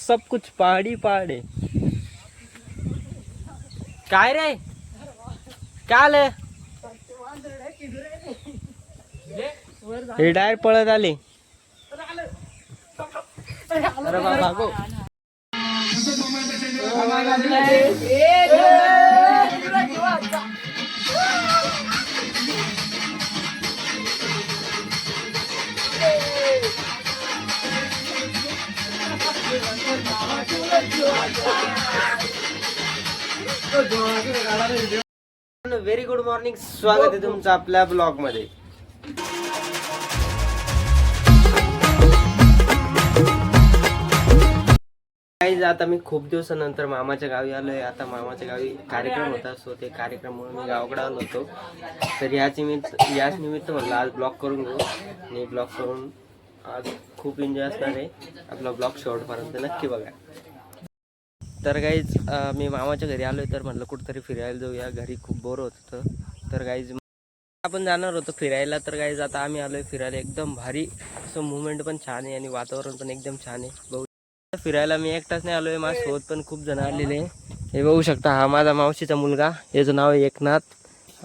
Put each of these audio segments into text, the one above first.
सब कुछ पहाड़ी पहाड़ है। काय रे काल हे डायरेक्ट पळत आले. अरे बाबा व्हेरी गुड मॉर्निंग, स्वागत आहे तुमचं आपल्या ब्लॉग मध्ये. आता मी खूप दिवसानंतर मामाच्या गावी आलोय. आता मामाच्या गावी कार्यक्रम होता, सो ते कार्यक्रमामुळे मी गावाकडे आलो होतो. तर याच निमित्त म्हणलं आज ब्लॉग करून घेऊ आणि ब्लॉग करून आज खूप एन्जॉय असणार आहे. आपला ब्लॉग शेवटपर्यंत नक्की बघा. तर गाईज मी मामाच्या घरी आलोय, तर म्हटलं कुठेतरी फिरायला जाऊया. घरी खूप बोर होत होतं. तर गाईज आपण जाणार होतो फिरायला. तर गाईज आता आम्ही आलोय फिरायला. एकदम भारी असं मुवमेंट पण छान आहे आणि वातावरण पण एकदम छान आहे. बघू फिरायला मी एकटाच नाही आलोय, माझ्यासोबत पण खूप जण आलेले. हे बघू शकता, हा माझा मावशीचा मुलगा, याचं नाव आहे एकनाथ.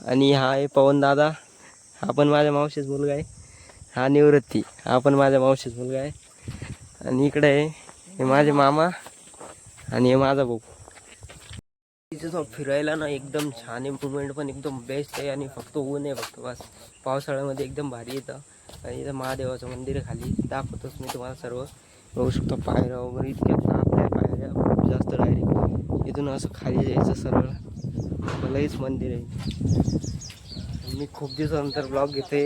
आणि हा आहे पवन दादा, हा पण माझ्या मावशीचा मुलगा आहे. हा निवृत्ती, हा पण माझ्या मावशीचा मुलगा आहे. आणि इकडे आहे हे माझे मामा आणि हे माझा भाऊ. तिथं फिरायला ना एकदम छान आहे, मुवमेंट पण एकदम बेस्ट आहे. आणि फक्त ऊन आहे फक्त बस. पावसाळ्यामध्ये एकदम भारी येतं. आणि इथं महादेवाचं मंदिर आहे खाली, दाखवतोच मी तुम्हाला सर्व. बघू शकतो पायऱ्या वगैरे इतक्या आपल्या पायऱ्या खूप जास्त डायरेक्ट इथून असं खाली जायचं सरळ. मलाहीच मंदिर आहे. मी खूप दिवसानंतर ब्लॉग घेते.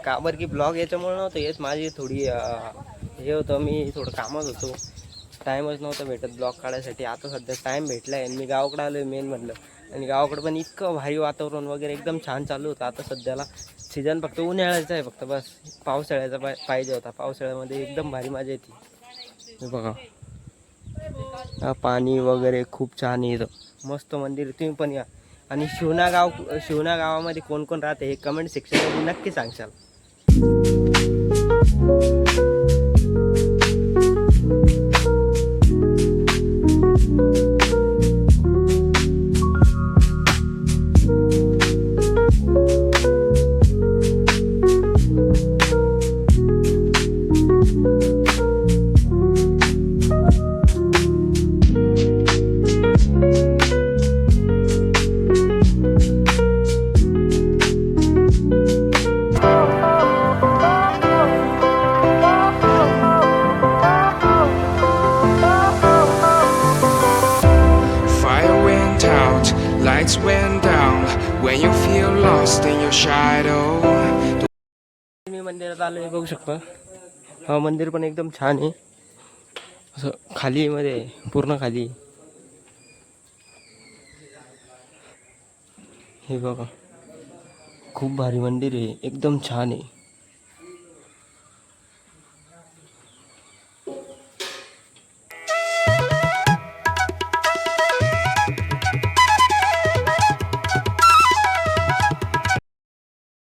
का बरं की ब्लॉग याच्यामुळे नव्हतं येत, माझी थोडी हे होतं, मी थोडं कामात होतो, टाईमच नव्हता भेटत ब्लॉग काढायसाठी. आता सध्या टाईम भेटला आहे आणि मी गावाकडे आलो आहे मेन म्हटलं. आणि गावाकडे पण इतकं भारी वातावरण वगैरे एकदम छान चालू होतं. आता सध्याला सीझन फक्त उन्हाळ्याचा आहे फक्त बस. पावसाळ्याचा पाहिजे होता. पावसाळ्यामध्ये एकदम भारी मजा येते. हे बघा पाणी वगैरे खूप छान आहे इथं, मस्त मंदिर. तुम्ही पण या. आणि शिवना गावामध्ये कोण कोण राहते हे कमेंट सेक्शनमध्ये नक्की सांगशाल. Lights went down when you feel lost in your shadow. मी मंदिरात आलोय, बघू शकता. हा मंदिर पण एकदम छान आहे, असं खाली मध्ये पूर्ण खाली. हे बघा खूप भारी मंदिर आहे, एकदम छान आहे.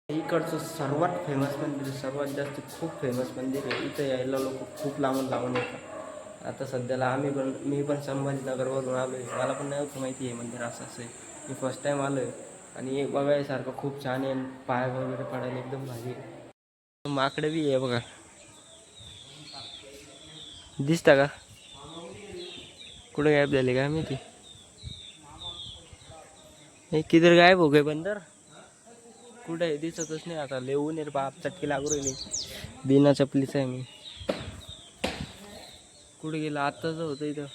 इकडचं सर्वात फेमस मंदिर, सर्वात जास्त खूप फेमस मंदिर आहे. इथं यायला लोक खूप लांबून येतात. आता सध्याला मी पण संभाजीनगरवरून आलो आहे. मला पण नाही माहिती आहे मंदिर असं आहे. मी फर्स्ट टाईम आलो आहे आणि बघायसारखं खूप छान आहे. पाय वगैरे पडायला एकदम भारी आहे. माकडे बी आहे बघा, दिसता का? कुठे गायब झाले काय माहिती. हे किधर गायब हो गए बंदर, कुठे आहे दिसतच नाही. आता लेऊन रे बाप, चटकी लागू राहिली. बिना चपलीचं आहे मी. कुठे गेला आत्ताच होतं इथं.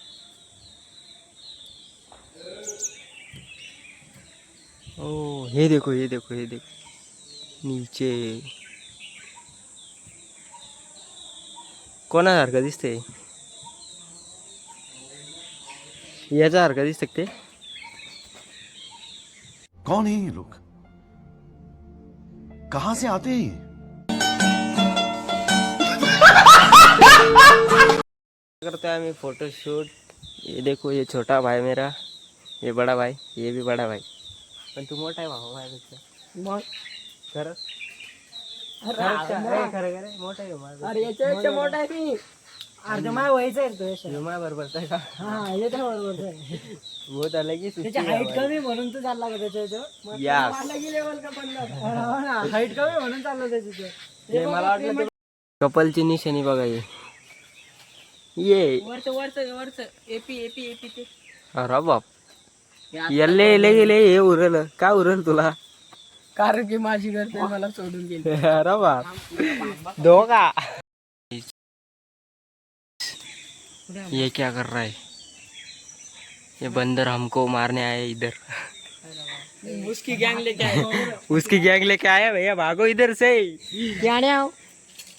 ओ हे देखो हे देखो हे देखो नीचे. कोणासारखं दिसतंय? याच्यासारखं दिसतं ते. कौन है ये लोग, कहां से आते हैं? करते हैं आम्ही फोटोशूट. ये देखो ये छोटा भाई मेरा, ये बड़ा भाई, ये भी बड़ा भाई. पण तू मोठा आहे भाऊ माझ्यापेक्षा. मग खरं खरं मोठा आहे माझा. अरे याच्यापेक्षा मोठा आहे मी. अर्धा माय व्हायचं आहे तो यश. विमा बरोबर का हा येते बरोबर बहुत अलग ही त्याची हाईट कमी म्हणून तो चालला का त्याच्या यास हाईट कमी म्हणून चालला त्याच्या मला वाटलं कपलची निशाणी बघा ये वरच एपी ते अरे बाप येल्ले येले गेले हे उरलं काय उरल तुला कारण की माझी गर्लफ्रेंड मला सोडून गेली. अरे बाप धोका ये क्या कर रहा है ये बंदर हमको मारने आए इधर उसकी गैंग लेके आए. उसकी गैंग लेके आया भैया भागो इधर से याने आओ.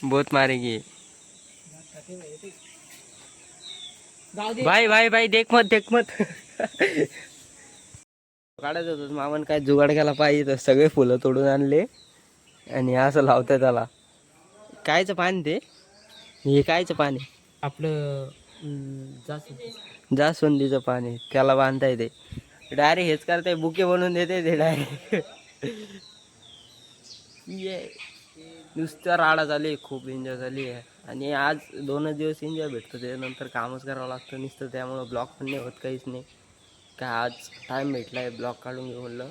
बहुत मारेगी जाऊ दे. भाई भाई भाई देख मत काढायचं होतं मामन काय जुगाड केला पाहिजे तर सगळे फुलं तोडून आणले आणि असं लावतंय त्याला कायचं पान ते हे कायचं पान आहे आपलं जास्वंदीचं पान आहे त्याला बांधता येते डायरेक्ट हेच करताय बुके बनवून देते ते डायरेक्ट ये नुसतं राडा झाली खूप एन्जॉय झाली आहे आणि आज 2 दिवस एन्जॉय भेटतो त्याच्यानंतर कामच करावं लागतं नुसतं त्यामुळं ब्लॉग पण नाही होत काहीच नाही का आज टाईम भेटला आहे ब्लॉग काढून घेऊ म्हणलं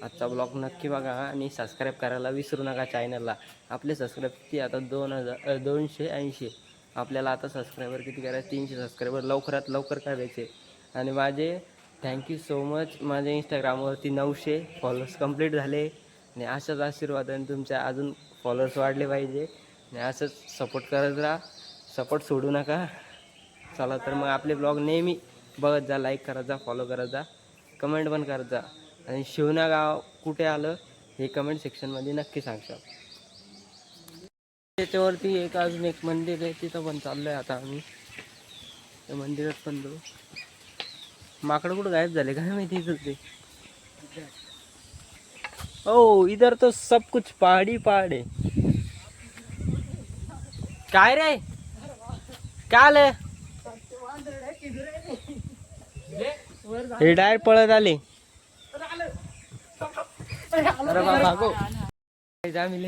आजचा ब्लॉग नक्की बघा आणि सबस्क्राईब करायला विसरू नका चॅनलला आपले सबस्क्राईब किती आता 280 आपल्याला आता सबस्क्रायबर किती करायचे 300 सबस्क्रायबर लवकरात लवकर करायचे आणि माझे थँक्यू सो मच माझ्या इंस्टाग्रामवरती 900 फॉलोअर्स कंप्लीट झाले आणि अशाच आशीर्वादाने तुमच्या अजून फॉलोअर्स वाढले पाहिजे आणि असंच सपोर्ट करत राहा सपोर्ट सोडू नका चला तर मग आपले ब्लॉग नेहमी बघत जा लाईक करत जा फॉलो करत जा कमेंट पण करत जा आणि शिवना गाव कुठे आलं हे कमेंट सेक्शनमध्ये नक्की सांगशाल त्याच्यावरती अजून एक मंदिर आहे तिथं पण चाललो आहे आता आम्ही त्या मंदिरात पण जाऊ माकडं कुठं गायब झाले काय माहिती इथं ते ओ इधर तो सब कुछ पहाड़ी पहाड़ है काय रे काय आलं हे डायरेक्ट पळत आले अरे बाबा आम्ही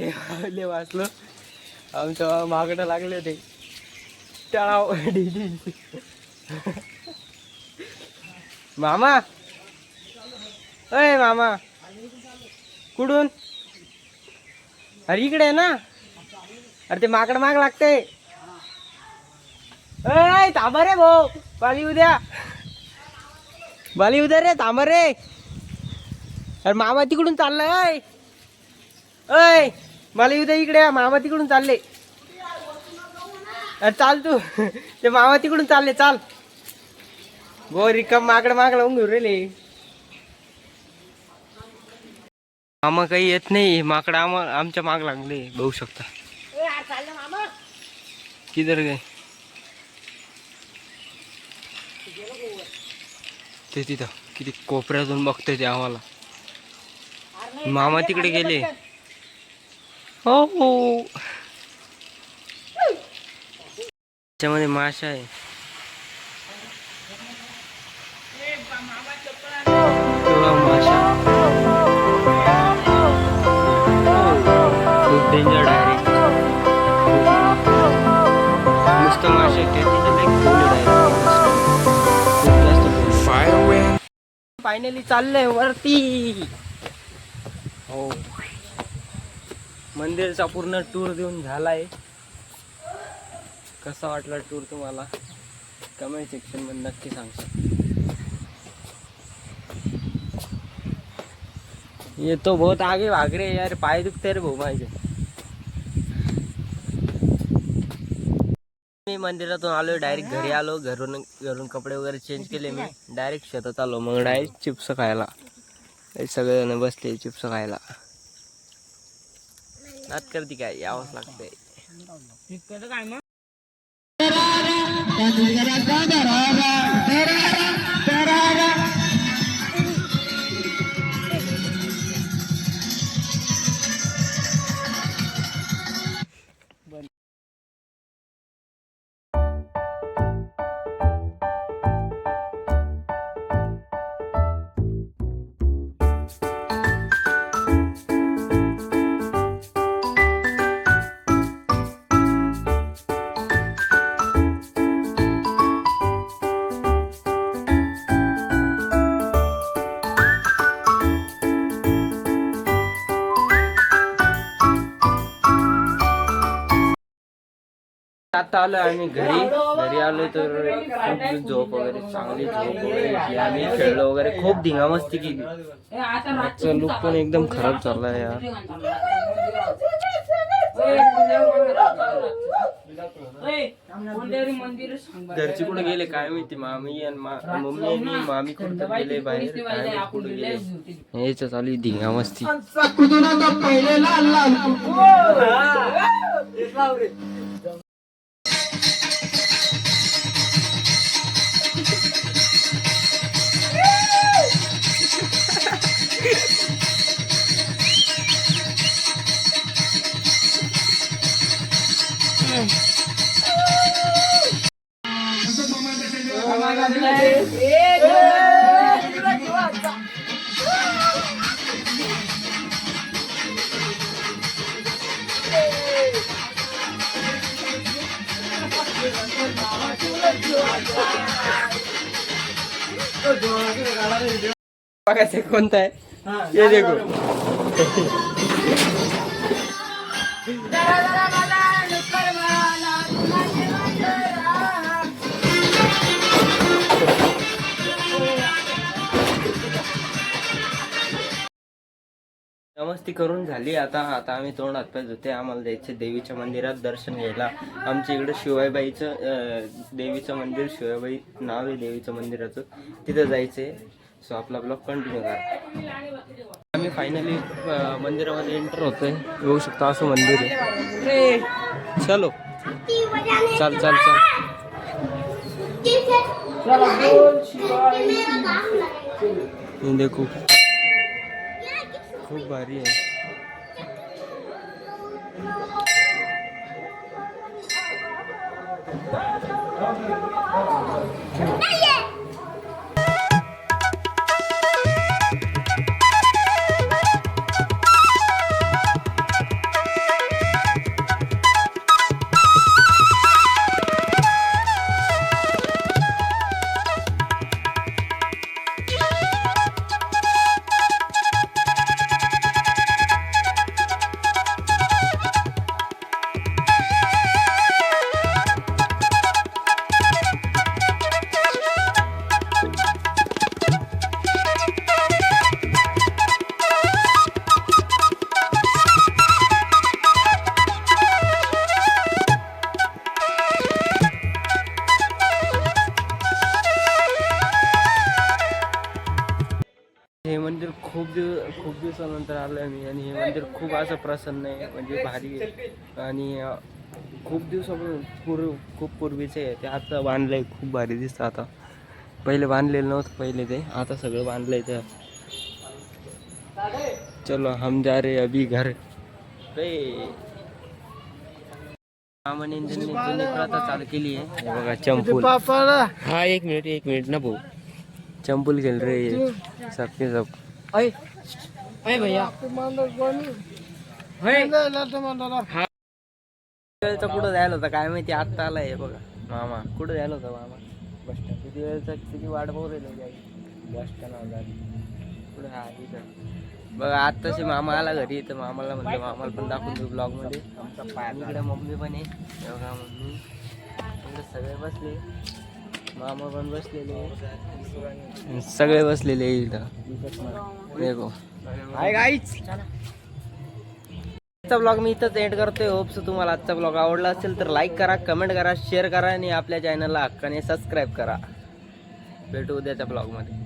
लय वाचलो आमच्या मागणं लागले होते टाळाव मामा अय मामा कुठून अरे इकडे आहे ना अरे ते माकड माग लागते अय थांबा रे भाऊ बाली उद्या रे थांबा रे अरे मामा तिकडून चाललाय अय मला उद्या इकडे मामा तिकडून चालले अरे चाल तू ते मामा तिकडून चालले चाल गो रिकम माकड माग लावून घेऊ रे मामा काही येत नाही माकड आमच्या माग लागले बघू शकता किधर गए ते तिथं किती कोपऱ्यातून बघतोय ते आम्हाला मामा तिकडे गेले हो त्याच्यामध्ये माशा आहे माशा खूप डेंजर डायरेक्ट नुसतं माशा फायनली चाललंय वरती हो मंदिरचा पूर्ण टूर देऊन झालाय कसा वाटला टूर तुम्हाला कमेंट सेक्शन मध्ये नक्की सांगसा ये तो बहुत आगे भाग रे यार पाय दुखते रे भाऊ माझे मी मंदिरातून आलो डायरेक्ट घरी आलो घरून कपडे वगैरे चेंज केले मी डायरेक्ट शेतात आलो मग डायरेक्ट चिप्स खायला सगळेजण बसले चिप्स खायला नात करते काय यावंच लागतंय आता आलो आम्ही घरी आलो तर खूप झोप वगैरे चांगली झोप वगैरे घेतली आम्ही, खेळलो वगैरे, खूप धिंगामस्ती केली. आजचा लुक पण एकदम खराब चाललाय यार. घरचे कुठे गेले काय माहिती, मामी आणि मम्मी आणि मामी कुठे गेले बाहेर, काय माहिती कुठे गेले. याच्या चालू धिंगामस्ती. बघा ते कोणता आहे ये देखो. मस्ती करून झाली. आता आम्ही तोंड हातपाय धुते. आम्हाला जायचे देवीच्या मंदिरात दर्शन घ्यायला. आमच्या इकडे शिवाईबाईचं देवीचं मंदिर, शिवाईबाई नाव आहे देवीचं मंदिराचं, तिथं जायचंय. सो आपला ब्लॉग कंटिन्यू करा. आम्ही फायनली मंदिरामध्ये एंटर होतोय. बघू शकता असं मंदिर आहे. चलो चल चल चल. देखो खूप भारी आहे. हे मंदिर खूप दिवसानंतर आलोय मी आणि हे मंदिर खूप असं प्रसन्न आहे, म्हणजे भारी आहे. आणि खूप दिवसापासून खूप पूर्वीचे आहे ते. आता बांधलंय, खूप भारी दिसतं. आता पहिले बांधलेलं नव्हतं पहिले ते, आता सगळं बांधलंय. तर चलो हम जा रे अभी घर रे. जुनी प्रथा चालू केली आहे. हे बघा चंपूल. हा एक मिनिट ना भाऊ. चंपूल खेल रहे सबके सब. भैया कुठं जायला होता काय माहिती, आत्ता आलाय. बघा मामा कुठं जायला होता मामा. Bus stand. किती वेळचा किती वाट बघू राहिली बस स्टँड पुढे. हा इथं बघा आत्ताशी मामा आला घरी, तर मामाला म्हणलं मामाला पण दाखवून देऊ ब्लॉग मध्ये. आमचा पाय इकडे मम्मी पण आहे. बघा मम्मी सगळे बसले, मामा पण बसलेले, सगळे बसलेले इथं. देखो हाय गाईज. आजचा ब्लॉग मी इथंच एंड करतोय. होप्स तुम्हाला आजचा ब्लॉग आवडला असेल तर लाईक करा, कमेंट करा, शेअर करा आणि आपल्या चॅनलला हक्काने सबस्क्राईब करा. भेटू उद्याच्या ब्लॉगमध्ये.